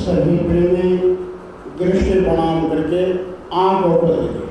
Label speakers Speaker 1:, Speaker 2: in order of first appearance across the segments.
Speaker 1: सभी प्रेमी दृष्टि प्रणाम करके आंखों को देखिए।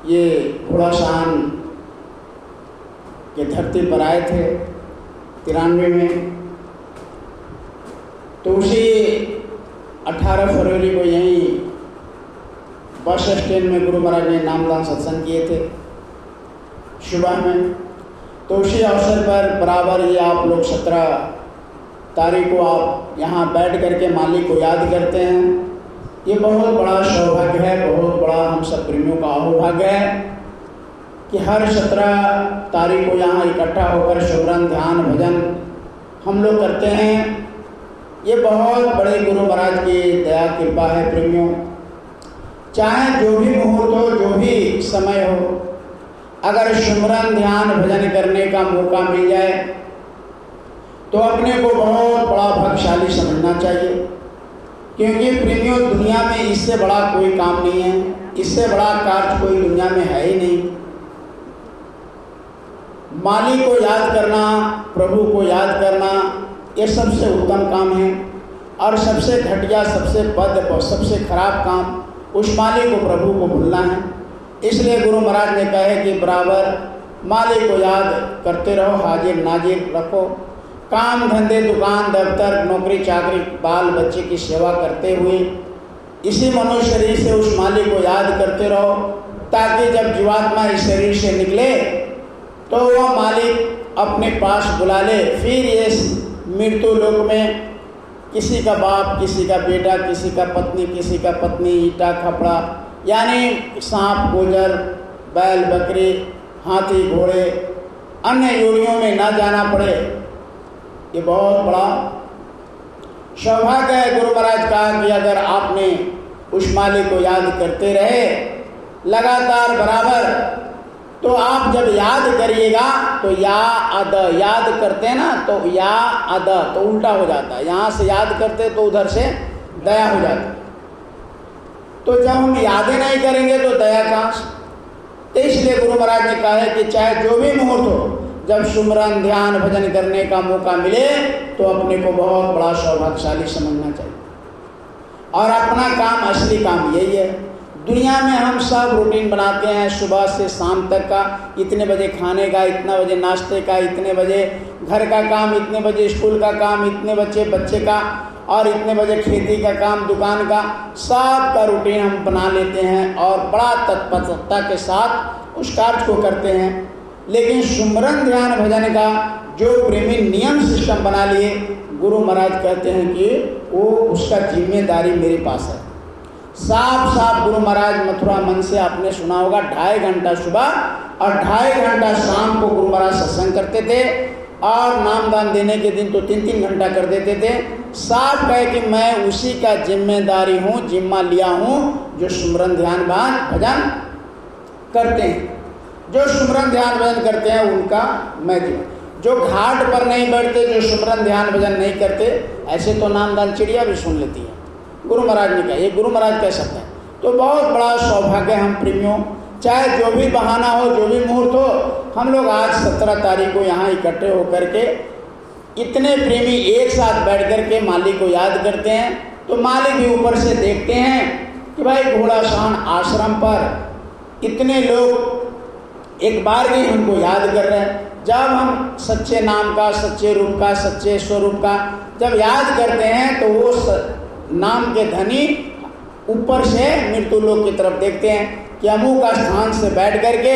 Speaker 2: ये घोड़ासान के धरती पर आए थे।
Speaker 1: 93 में। तो उसी 18 फरवरी को यहीं बस स्टैंड में गुरु महाराज ने नामदान सत्संग किए थे सुबह में। तो उसी अवसर पर बराबर ये आप लोग 17 तारीख को आप यहाँ बैठ करके मालिक को याद करते हैं। ये बहुत बड़ा सौभाग्य है, बहुत बड़ा हम सब प्रेमियों का अहोभाग्य है कि हर 17 तारीख को यहाँ इकट्ठा होकर सुमरन ध्यान भजन हम लोग करते हैं। ये बहुत बड़े गुरु महाराज की दया कृपा है प्रेमियों। चाहे जो भी मुहूर्त हो, जो भी समय हो, अगर सुमरन ध्यान भजन करने का मौका मिल जाए तो अपने को बहुत बड़ा भाग्यशाली समझना चाहिए। क्योंकि प्रेमियों दुनिया में इससे बड़ा कोई काम नहीं है, इससे बड़ा कार्य कोई दुनिया में है ही नहीं। मालिक को याद करना, प्रभु को याद करना, ये सबसे उत्तम काम है। और सबसे घटिया, सबसे बद, सबसे खराब काम उस मालिक को, प्रभु को भूलना है। इसलिए गुरु महाराज ने कहा है कि बराबर मालिक को याद करते रहो, हाजिर नाजिर रखो। काम धंधे, दुकान, दफ्तर, नौकरी चाकरी, बाल बच्चे की सेवा करते हुए इसी मनुष्य शरीर से उस मालिक को याद करते रहो, ताकि जब जीवात्मा इस शरीर से निकले तो वह मालिक अपने पास बुला ले। फिर ये मृत्यु लोक में किसी का बाप, किसी का बेटा, किसी का पत्नी, किसी का पत्नी, ईटा खपड़ा, यानी सांप गोजर, बैल बकरी, हाथी घोड़े, अन्य योनियों में ना जाना पड़े। ये बहुत बड़ा सौभाग्य है गुरु महाराज का कि अगर आपने उस मालिक को याद करते रहे लगातार बराबर, तो आप जब याद करिएगा तो या अद, याद करते हैं ना, तो या अद तो उल्टा हो जाता है। यहाँ से याद करते तो उधर से दया हो जाती। तो जब हम यादें नहीं करेंगे तो दया कहाँ से? तो इसलिए गुरु महाराज ने कहा है कि चाहे जो भी मुहूर्त हो, जब सुमरन ध्यान भजन करने का मौका मिले तो अपने को बहुत बड़ा सौभाग्यशाली समझना चाहिए। और अपना काम, असली काम यही है। दुनिया में हम सब रूटीन बनाते हैं सुबह से शाम तक का, इतने बजे खाने का, इतना बजे नाश्ते का, इतने बजे घर का काम, इतने बजे स्कूल का काम, इतने बच्चे बच्चे का, और इतने बजे खेती का काम, दुकान का, सब का रूटीन हम बना लेते हैं और बड़ा तत्परता के साथ उस कार्य को करते हैं। लेकिन सुमरन ध्यान भजन का जो प्रेमी नियम सिस्टम बना लिए, गुरु महाराज कहते हैं कि वो उसका जिम्मेदारी मेरे पास है। साफ साफ गुरु महाराज मथुरा मन से आपने सुना होगा, 2.5 घंटा सुबह और 2.5 घंटा शाम को गुरु महाराज सत्संग करते थे, और नामदान देने के दिन तो 3-3 घंटा कर देते थे। साफ कहे कि मैं उसी का जिम्मेदारी हूँ, जिम्मा लिया हूँ जो सुमरन ध्यान भजन करते हैं। जो सुमरन ध्यान भजन करते हैं उनका मैं जो घाट पर नहीं बैठते, जो सुमरन ध्यान भजन नहीं करते, ऐसे तो नामदान चिड़िया भी सुन लेती है। गुरु महाराज ने कहा, ये गुरु महाराज कह सकते हैं। तो बहुत बड़ा सौभाग्य हम प्रेमियों, चाहे जो भी बहाना हो, जो भी मुहूर्त हो, हम लोग आज 17 तारीख को यहाँ इकट्ठे होकर के इतने प्रेमी एक साथ बैठ कर के मालिक को याद करते हैं। तो मालिक भी ऊपर से देखते हैं कि भाई घोड़ासान आश्रम पर इतने लोग एक बार भी हमको याद कर रहे हैं। जब हम सच्चे नाम का, सच्चे रूप का, सच्चे स्वरूप का जब याद करते हैं तो वो नाम के धनी ऊपर से मृत्यु लोक की तरफ देखते हैं कि अमुक का स्थान से बैठ करके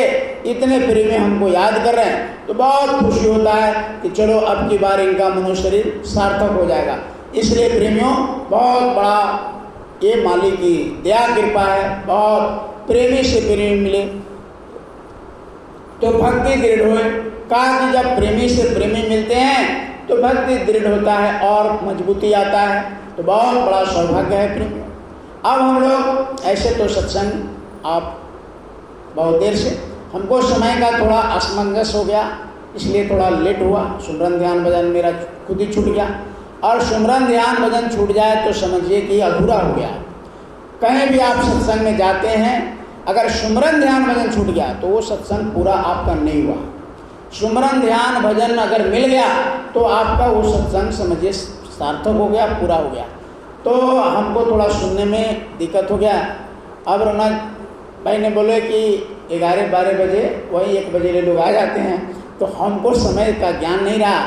Speaker 1: इतने प्रेमी हमको याद कर रहे हैं। तो बहुत खुशी होता है कि चलो अब की बार इनका मनुष्य शरीर सार्थक हो जाएगा। इसलिए प्रेमियों, बहुत बड़ा ये मालिक की दया कृपा है, बहुत प्रेमी से प्रेमी मिले तो भक्ति दृढ़ होए। कहा कि जब प्रेमी से प्रेमी मिलते हैं तो भक्ति दृढ़ होता है और मजबूती आता है। तो बहुत बड़ा सौभाग्य है प्रेमी। अब हम लोग ऐसे तो सत्संग आप बहुत देर से, हमको समय का थोड़ा असमंजस हो गया, इसलिए थोड़ा लेट हुआ। सुमरन ध्यान भजन मेरा खुद ही छूट गया, और सुमरन ध्यान भजन छूट जाए तो समझिए कि अधूरा हो गया। कहीं भी आप सत्संग में जाते हैं, अगर सुमरन ध्यान भजन छूट गया तो वो सत्संग पूरा आपका नहीं हुआ। सुमरन ध्यान भजन अगर मिल गया तो आपका वो सत्संग समझिए सार्थक हो गया, पूरा हो गया। तो हमको थोड़ा सुनने में दिक्कत हो गया। अब रौनक भाई ने बोले कि 11-12 बजे, वही 1 बजे लोग आ जाते हैं, तो हमको समय का ज्ञान नहीं रहा।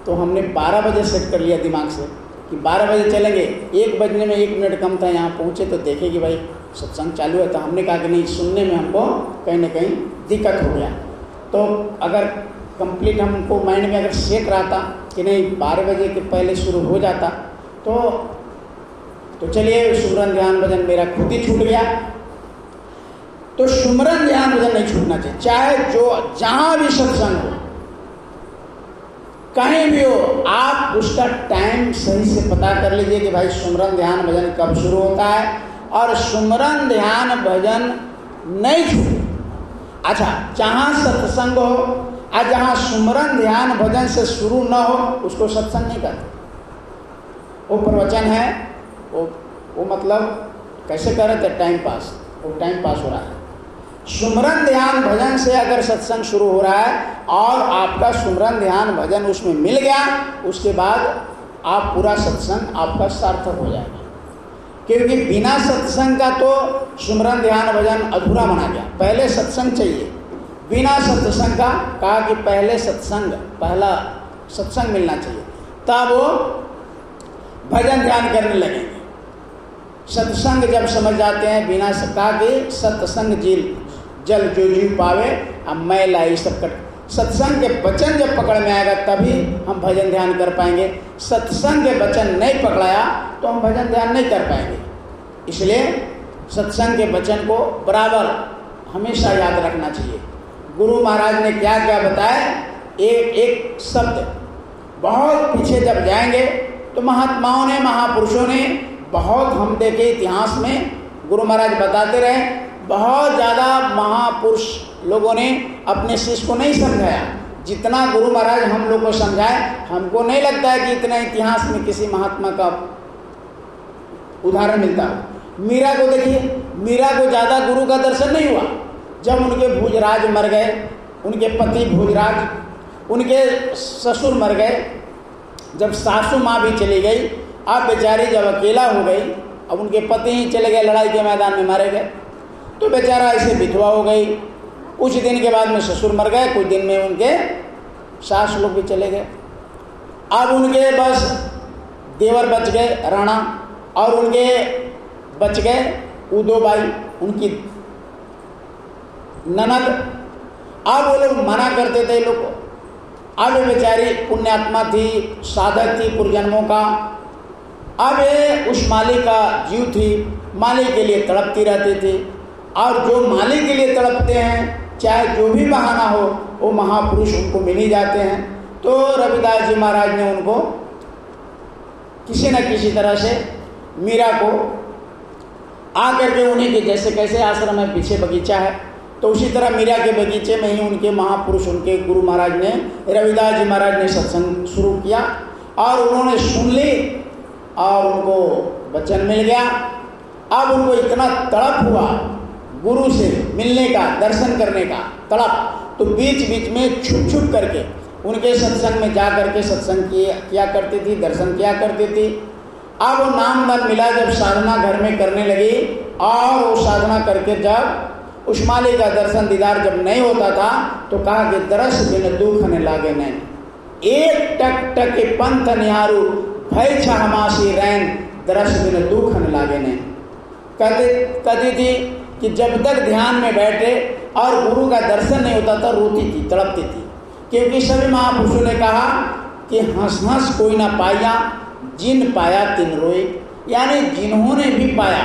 Speaker 1: तो हमने 12 बजे सेट कर लिया दिमाग से कि 12 बजे चलेंगे। 1 बजने में 1 मिनट कम था, यहाँ पहुँचे तो देखे कि भाई सत्संग चालू है। तो हमने कहा कि नहीं, सुनने में हमको कहीं ना कहीं दिक्कत हो गया। तो अगर कंप्लीट हमको माइंड में अगर सेट रहता कि नहीं 12 बजे के पहले शुरू हो जाता तो चलिए सुमरन ध्यान भजन मेरा खुद ही छूट गया। तो सुमरन ध्यान भजन नहीं छूटना चाहिए, चाहे जो जहाँ भी सत्संग हो, कहीं भी हो, आप उसका टाइम सही से पता कर लीजिए कि भाई सुमरन ध्यान भजन कब शुरू होता है, और सुमरन ध्यान भजन नहीं छूटे। अच्छा, जहाँ सत्संग हो और जहाँ सुमरन ध्यान भजन से शुरू न हो उसको सत्संग नहीं करते। वो प्रवचन है, वो मतलब कैसे कर रहे थे, टाइम पास, वो टाइम पास हो रहा है। सुमरन ध्यान भजन से अगर सत्संग शुरू हो रहा है और आपका सुमरन ध्यान भजन उसमें मिल गया, उसके बाद आप पूरा सत्संग आपका सार्थक हो जाएगा। क्योंकि बिना सत्संग का तो सुमरन ध्यान भजन अधूरा माना गया। पहले सत्संग चाहिए। बिना सत्संग का कहा कि पहले सत्संग, पहला सत्संग मिलना चाहिए, तब वो भजन ध्यान करने लगेंगे। सत्संग जब समझ जाते हैं, बिना कहा कि सत्संग जल जो जीव पावे, अब मैं लाई सब कट। सत्संग के वचन जब पकड़ में आएगा तभी हम भजन ध्यान कर पाएंगे। सत्संग के वचन नहीं पकड़ाया तो हम भजन ध्यान नहीं कर पाएंगे। इसलिए सत्संग के वचन को बराबर हमेशा याद रखना चाहिए। गुरु महाराज ने क्या क्या बताया, एक एक शब्द। बहुत पीछे जब जाएंगे तो महात्माओं ने, महापुरुषों ने बहुत, हम देखे इतिहास में गुरु महाराज बताते रहे, बहुत ज़्यादा महापुरुष लोगों ने अपने शिष्य को नहीं समझाया जितना गुरु महाराज हम लोग को समझाए। हमको नहीं लगता है कि इतना इतिहास में किसी महात्मा का उदाहरण मिलता है। मीरा को देखिए, मीरा को ज़्यादा गुरु का दर्शन नहीं हुआ। जब उनके भोजराज मर गए, उनके पति भोजराज, उनके ससुर मर गए, जब सासू माँ भी चली गई, अब बेचारी जब अकेला हो गई, अब उनके पति ही चले गए, लड़ाई के मैदान में मारे गए, तो बेचारा ऐसे विधवा हो गई। कुछ दिन के बाद में ससुर मर गए, कुछ दिन में उनके सास लोग भी चले गए। अब उनके बस देवर बच गए राणा, और उनके बच गए उदोबाई, उनकी ननद। अब वो लोग मना करते थे लोग को। अब ये बेचारी पुण्यात्मा थी, साधक थी पूर्वजन्मों का। अब ये उस मालिक का जीव थी, मालिक के लिए तड़पती रहती थी। और जो मालिक के लिए तड़पते हैं, चाहे जो भी बहाना हो, वो महापुरुष उनको मिल ही जाते हैं। तो रविदास जी महाराज ने उनको किसी न किसी तरह से मीरा को आकर के उन्हीं के जैसे कैसे आश्रम में पीछे बगीचा है, तो उसी तरह मीरा के बगीचे में ही उनके महापुरुष, उनके गुरु महाराज ने, रविदास जी महाराज ने सत्संग शुरू किया और उन्होंने सुन ली और उनको वचन मिल गया। अब उनको इतना तड़प हुआ गुरु से मिलने का, दर्शन करने का तड़प, तो बीच बीच में छुप छुप करके उनके सत्संग में जा करके सत्संग किया करती थी, दर्शन किया करती थी। अब वो नाम न मिला जब साधना घर में करने लगी, और वो साधना करके जब उस मालिक का दर्शन दीदार जब नहीं होता था, तो कहा कि दरस बिन दुख न लागे नैन, एक टक टक पंथ निहारू भय छहमासी रैन, दरस बिन दुख न लागे नैन। कहती थी कि जब तक ध्यान में बैठे और गुरु का दर्शन नहीं होता था, रोती थी, तड़पती थी। क्योंकि सभी महापुरुषों ने कहा कि हंस हंस कोई ना पाया, जिन पाया तिन रोए। यानी जिन्होंने भी पाया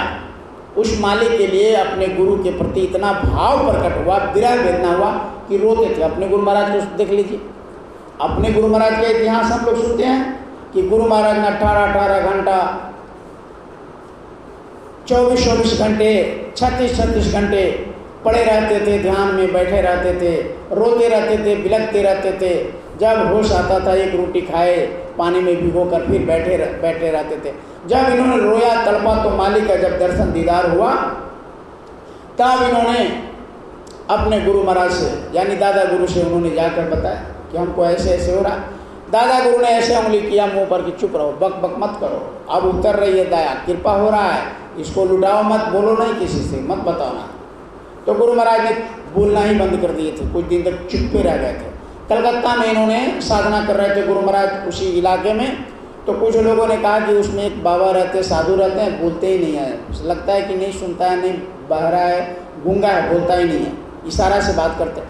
Speaker 1: उस मालिक के लिए अपने गुरु के प्रति इतना भाव प्रकट हुआ, विरह वेदना हुआ कि रोते थे। अपने गुरु महाराज को देख लीजिए, अपने गुरु महाराज का इतिहास हम लोग सुनते हैं कि गुरु महाराज ने 18-18 घंटा, 24-24 घंटे, 36-36 घंटे पड़े रहते थे, ध्यान में बैठे रहते थे, रोते रहते थे, बिलखते रहते थे। जब होश आता था एक रोटी खाए, पानी में भिगो कर फिर बैठे रहते थे। जब इन्होंने रोया तड़पा तो मालिक का जब दर्शन दीदार हुआ, तब इन्होंने अपने गुरु महाराज से, यानी दादा गुरु से उन्होंने जाकर बताया कि हमको ऐसे ऐसे हो रहा। दादा गुरु ने ऐसे उंगली किया मुंह पर कि चुप रहो, बक बक मत करो, अब उतर रही है दया, कृपा हो रहा है, इसको लुटाओ मत, बोलो नहीं किसी से, मत बताओ ना। तो गुरु महाराज ने बोलना ही बंद कर दिए थे, कुछ दिन तक चुप्पे रह गए थे। कलकत्ता में इन्होंने साधना कर रहे थे गुरु महाराज उसी इलाके में। तो कुछ लोगों ने कहा कि उसमें एक बाबा रहते, साधु रहते हैं, बोलते ही नहीं है, लगता है कि नहीं सुनता है, नहीं बहरा है, गूंगा है, बोलता ही नहीं है, इशारा से बात करते हैं।